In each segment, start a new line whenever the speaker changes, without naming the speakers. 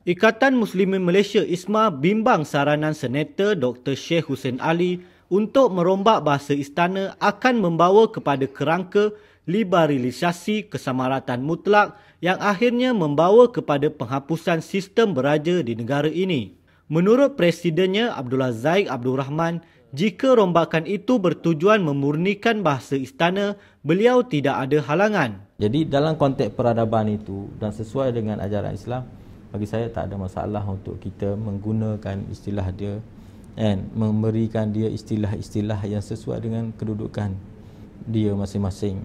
Ikatan Muslimin Malaysia ISMA bimbang saranan Senator Dr. Sheikh Hussein Ali untuk merombak bahasa istana akan membawa kepada kerangka liberalisasi kesamaratan mutlak yang akhirnya membawa kepada penghapusan sistem beraja di negara ini. Menurut Presidennya Abdullah Zahid Abdul Rahman, jika rombakan itu bertujuan memurnikan bahasa istana, beliau tidak ada halangan.
Jadi dalam konteks peradaban itu dan sesuai dengan ajaran Islam, bagi saya tak ada masalah untuk kita menggunakan istilah dia dan memberikan dia istilah-istilah yang sesuai dengan kedudukan dia masing-masing.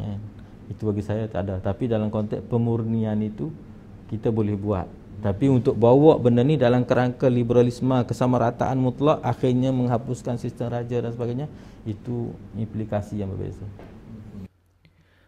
Itu bagi saya tak ada. Tapi dalam konteks pemurnian itu kita boleh buat. Tapi untuk bawa benda ni dalam kerangka liberalisme, kesamarataan mutlak, akhirnya menghapuskan sistem raja dan sebagainya, itu implikasi yang berbeza.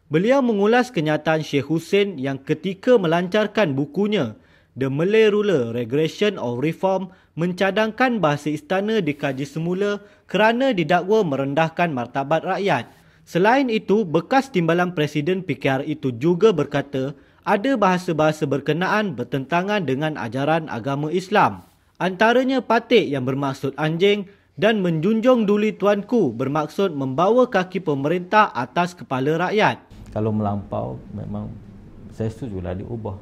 Beliau mengulas kenyataan Sheikh Hussein yang ketika melancarkan bukunya The Malay Ruler Regression of Reform mencadangkan bahasa istana dikaji semula kerana didakwa merendahkan martabat rakyat. Selain itu, bekas timbalan Presiden PKR itu juga berkata ada bahasa-bahasa berkenaan bertentangan dengan ajaran agama Islam. Antaranya patik yang bermaksud anjing dan menjunjung duli tuanku bermaksud membawa kaki pemerintah atas kepala rakyat.
Kalau melampau, memang saya setujulah diubah.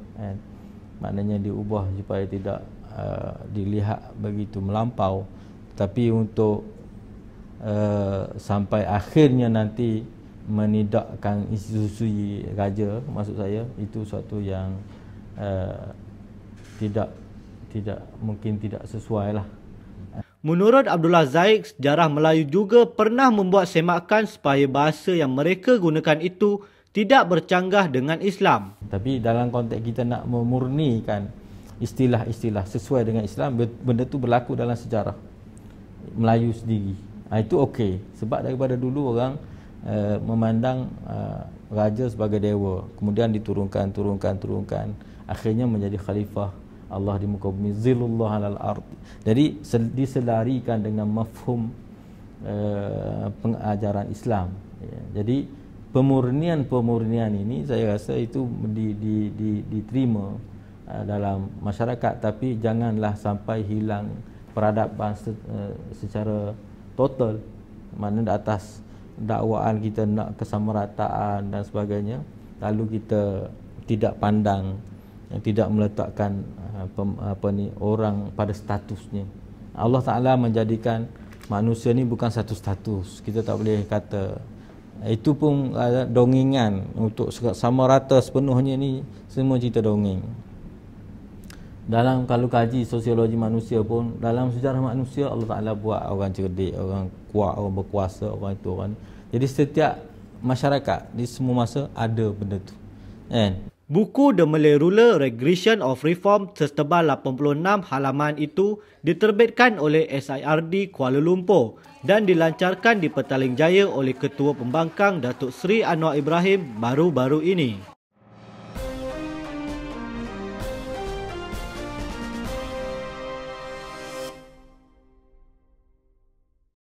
Maknanya diubah supaya tidak dilihat begitu melampau. Tapi untuk sampai akhirnya nanti menidakkan institusi raja, maksud saya itu suatu yang mungkin tidak sesuai lah.
Menurut Abdullah Zahid, sejarah Melayu juga pernah membuat semakan supaya bahasa yang mereka gunakan itu tidak bercanggah dengan Islam.
Tapi dalam konteks kita nak memurnikan istilah-istilah sesuai dengan Islam, benda tu berlaku dalam sejarah Melayu sendiri. Itu okey. Sebab daripada dulu orang memandang raja sebagai dewa. Kemudian diturunkan. Akhirnya menjadi khalifah Allah di muka bumi. Zilullah alal ard. Jadi diselarikan dengan mafhum pengajaran Islam. Jadi pemurnian ini saya rasa itu diterima dalam masyarakat, tapi janganlah sampai hilang peradaban secara total. Mana di atas dakwaan kita nak kesamarataan dan sebagainya, lalu kita tidak pandang, tidak meletakkan orang pada statusnya. Allah Ta'ala menjadikan manusia ni bukan satu status. Kita tak boleh kata itu pun dongengan untuk sama rata sepenuhnya, ni semua cerita dongeng. Dalam kalau kaji sosiologi manusia pun, dalam sejarah manusia Allah Ta'ala buat orang cerdik, orang kuat, orang berkuasa, orang itu, orang. Jadi setiap masyarakat di semua masa ada benda tu.
Buku The Malay Ruler Regression of Reform setebal 86 halaman itu diterbitkan oleh SIRD Kuala Lumpur dan dilancarkan di Petaling Jaya oleh Ketua Pembangkang Datuk Seri Anwar Ibrahim baru-baru ini.